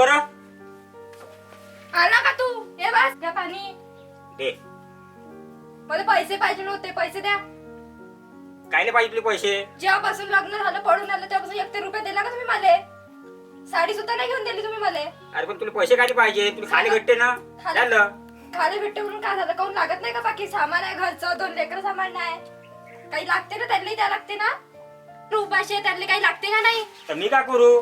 बरं. आला का तू? हे बस घ्या पाणी. दे. मला पैसे पाहिजे नव्हते, पैसे द्या. कायले पाहिजे तुले पैसे? जेव्हापासून लग्न झालं पडून आलं तेव्हापासून 1 रुपया दिला का तुम्ही मला? साडी सुद्धा नाही घेऊन दिली तुम्ही मला. अरे पण तुला पैसे काय पाहिजे? तुला खाली भेटते ना. झालं. खाली भेटते म्हणून काय झालं? काऊन लागत नाही का? बाकी सामान आहे घरचं, 2 लेकरं सामान नाही. काही लागते ना, त्यांनी द्या लागते ना. उपाशी आहे त्यांनी काही लागते का नाही? तर मी काय करू?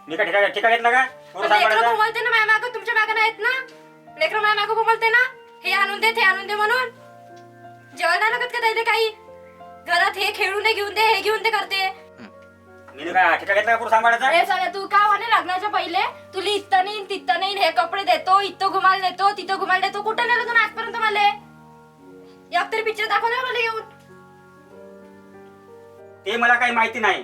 मी काय ठिका घेतला का? लेकरं बोलते ना माझ्या मागं, तुमच्या मागं नाहीत ना. लेकरं माझ्या मागं बोलते ना, हे आणून दे ते आणून दे म्हणून. जेवण नाही लागत का त्याला काही? घरात हे खेळून दे, घेऊन दे, हे घेऊन दे करते. मी काय ठिका घेतला का सांभाळायचा? हे साला तू का म्हणे लग्नाच्या पहिले तुला इथं नाही तिथं नाही, हे कपडे देतो, इथं घुमायला नेतो, तिथं घुमायला देतो. कुठं नेलं तू आजपर्यंत मला? एक तरी पिक्चर दाखवला मला येऊन. ते मला काही माहिती नाही,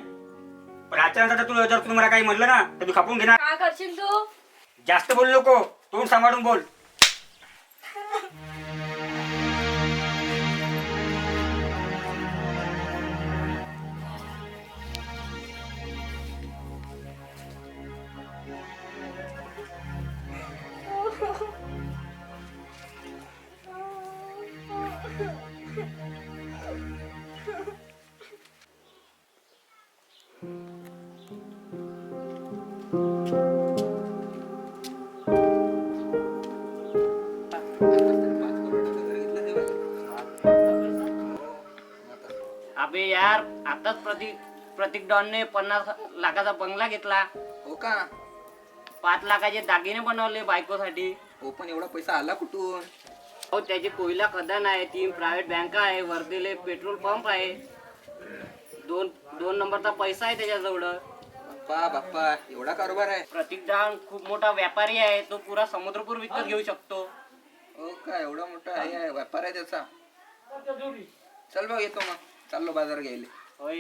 पण आजच्या नंतर जर तुम्ही मला काही म्हणलं ना तर मी खपून घेणार. काय करशील तू? जास्त बोलू नको, तोंड सांभाळून बोल. अबे यार, आताच प्रतीक डॉनने 50 लाखाचा बंगला घेतला. हो का? 5 लाखाचे दागिने बनवले बायकोसाठी. हो, पण एवढा पैसा आला कुठून? हो, त्याची कोयला खदान आहे, 3 प्रायव्हेट बँका आहे, वर्धेले पेट्रोल पंप आहे, 2 नंबरचा पैसा आहे त्याच्याजवळ. बाप्पा बाप्पा, एवढा कारोबार आहे? प्रतीक डॉन खूप मोठा व्यापारी आहे, तो पुरा समुद्रपूर विकत घेऊ शकतो. हो का? एवढा मोठा आहे व्यापार आहे त्याचा. चल बघ, येतो मग. चाललो बाजार घ्यायला. होय.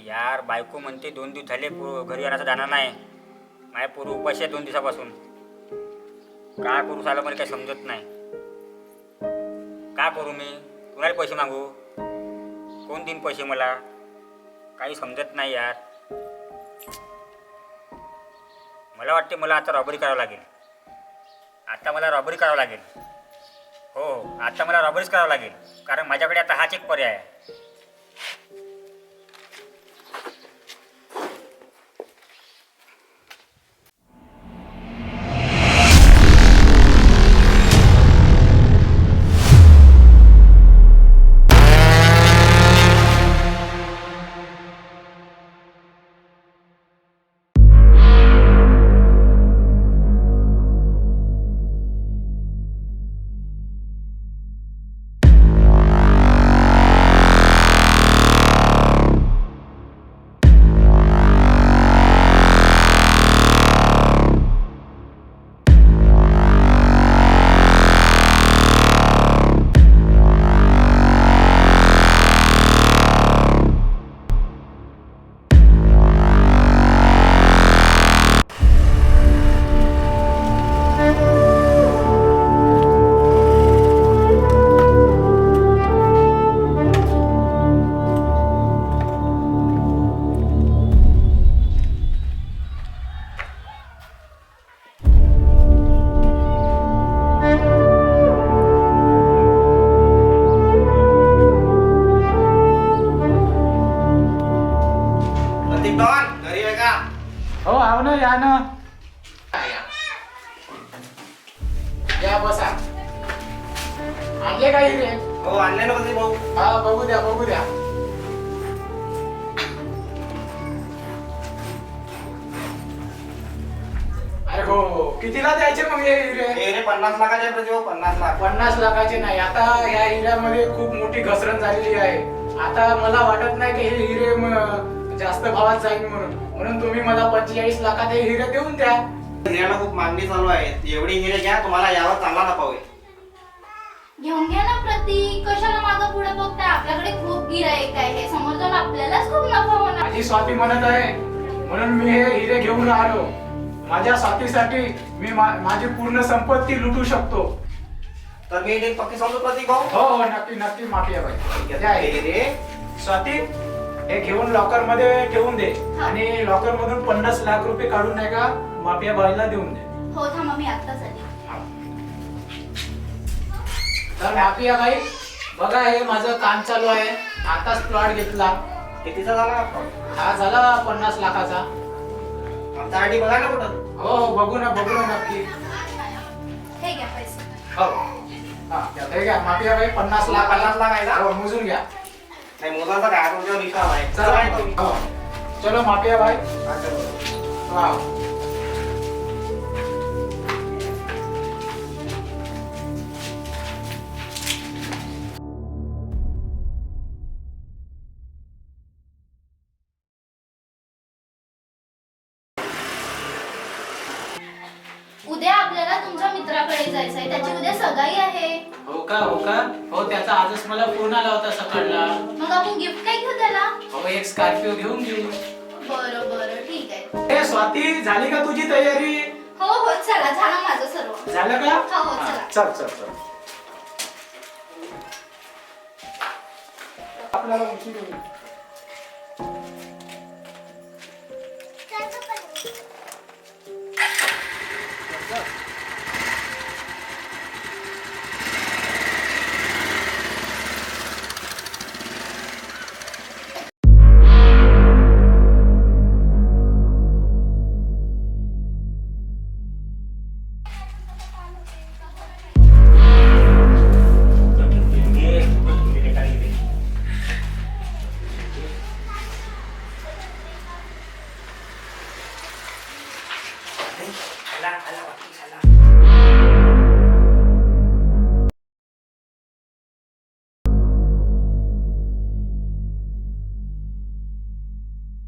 यार बायको म्हणते 2 दिवस झाले घरी येण्याचं जाणार नाही. माझ्या पोरं उपाशी आहे 2 दिवसापासून. काय करू साला मला काही समजत नाही. काय करू मी? कुणाला पैसे मागू? कोण देईन पैसे मला? काही समजत नाही यार. मला वाटते मला आता रॉबरी करावं लागेल. आता मला रॉबरी करावं लागेल. हो, आता मला रॉबरीच करावं लागेल, कारण माझ्याकडे आता हाच एक पर्याय आहे. हो, आव ना, या ना. या बसा. आणले का हिरे? हो, आणले ना बघ भाऊ. हा, बघू द्या बघू द्या. अरे हो, कितीला द्यायचे मग हे हिरे? हे 50 लाखाचे प्रति 50 लाख. 50 लाखाचे नाही. आता या हिऱ्यामध्ये खूप मोठी घसरण झालेली आहे. आता मला वाटत नाही की हे हिरे जास्त भावात जाईल म्हणून तुम्ही मला 45 लाखात हे हिरे देऊन द्या. हिऱ्याला खूप मागणी चालू आहे. एवढी हिरे घ्या, तुम्हाला यावर चांगला नफा होईल. घेऊन घ्या ना प्रतीक. कशाला मागं पुढे बघताय? आपल्याकडे खूप गिराईक आहे, हे समोर जाऊन आपल्यालाच खूप नफा होणार. माझी स्वाती म्हणत आहे म्हणून मी हे हिरे घेऊन राहिलो. माझ्या स्वातीसाठी मी माझी पूर्ण संपत्ती लुटू शकतो. तर मी डील पक्की समजू प्रतीक भाऊ. हो हो नक्की नक्की माफिया बाई. ठीक द्या आहे. हे. स्वाती हे घेऊन लॉकर मध्ये ठेवून दे आणि लॉकर मधून 50 लाख रुपये काढून नाही का माफिया बाईला देऊन दे. हो थांबा मी आत्ताच आली. तर माफिया बाई बघा हे माझं काम चालू आहे. आताच प्लॉट घेतला. कितीचा झाला हा झाला 50 लाखाचा. आमचा आयडी बघा ना कुठं. हो हो बघू ना नक्की. हे घ्या पैसे. हो हा घ्या, हे घ्या माफिया बाई 50 लाख. 50 लाख आहे का? हो मोजून घ्या. नाही मोजायचा काय तुमच्यावर विश्वास आहे. चला हो चलो माफिया बाई. हा उद्या आपल्याला तुमच्या मित्राकडे जायचंय. त्याची उद्या सगाई आहे. हो का हो त्याचा आजच मला फोन आला होता सकाळला. मग आपण गिफ्ट काय घेऊ त्याला? हो एक स्कॉर्पिओ घेऊन घेऊ. बरं बरं ठीक आहे. ए स्वाती झाली का तुझी तयारी? हो हो चला झालं माझं सर्व. झालं का? हो हो चला. चल चल चल आपल्याला उशीर होईल.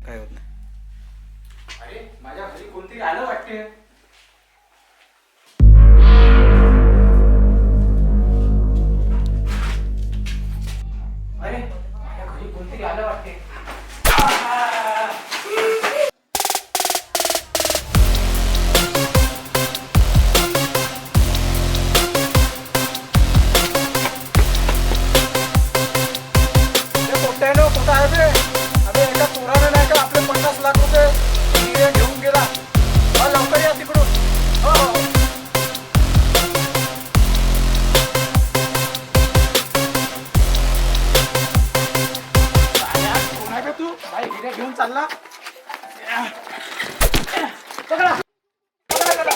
काय होत नाही. अरे माझ्या घरी कोणतरी आलं वाटते. अरे माझ्या घरी कोणतरी आलं वाटते. कुठं आहे बे? अबे एका पोराने नाही का आपले 50 लाख रुपये हिरे घेऊन गेला. हा लवकर या तिकडून. हो हो कोण आहे बे तू? बाई हिरे घेऊन चालला. पकडा पकडा त्याला.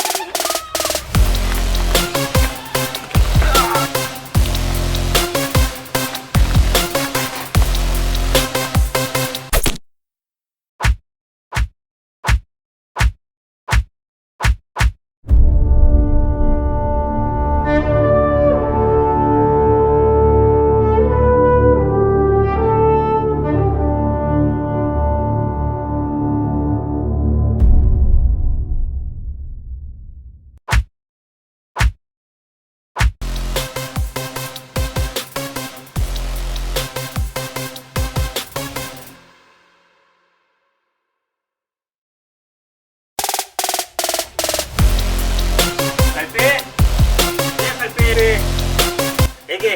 हे घे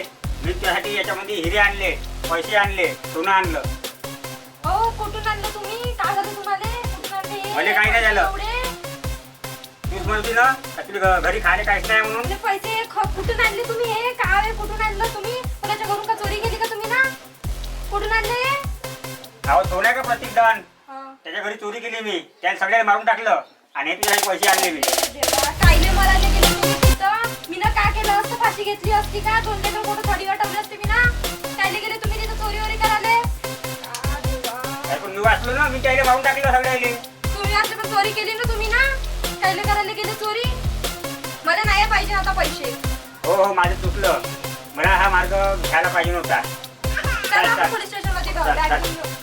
मी तुझ्यासाठी याच्यामध्ये हिरे आणले, पैसे आणले, सोनं आणलं. हो कुठून आणलं तुम्ही? काय झालं तुम्हाला? कुठून आणले हे? मला काही नाही झालं. एवढे? तूच म्हणती ना का तुला घरी खायला काहीच नाही म्हणून. आपले पैसे कुठून आणले तुम्ही? हे काय कुठून आणलं तुम्ही? कोणाच्या घरून का चोरी केली का तुम्ही ना? कुठून आणले? अहो तो नाही का प्रतीक डन, हा. त्याच्या घरी चोरी केली मी. त्याने सगळ्याला मारून टाकलं आणि हे तुझ्यासाठी पैसे आणले मी. देवा, कायले मरायला गेले तुम्ही तिथं? मी ना काय केलं असतं? फाशी घेतली असती का? 2 मोठं थोडी वाटवली असते मी ना. कायले गेले तुम्ही तिथं चोरी वोरी करायला? अरे पण मी वाचलो ना, मी त्याला मारून टाकलं सगळ्याला. तुम्ही असले पण चोरी केली ना तुम्ही ना. कायले करायला गेले चोरी? मला नाही पाहिजे आता पैसे. हो हो माझं चुकलं. मला हा मार्ग घ्यायला पाहिजे नव्हता. चला पोलीस स्टेशन मध्ये चल, चल. जाऊ.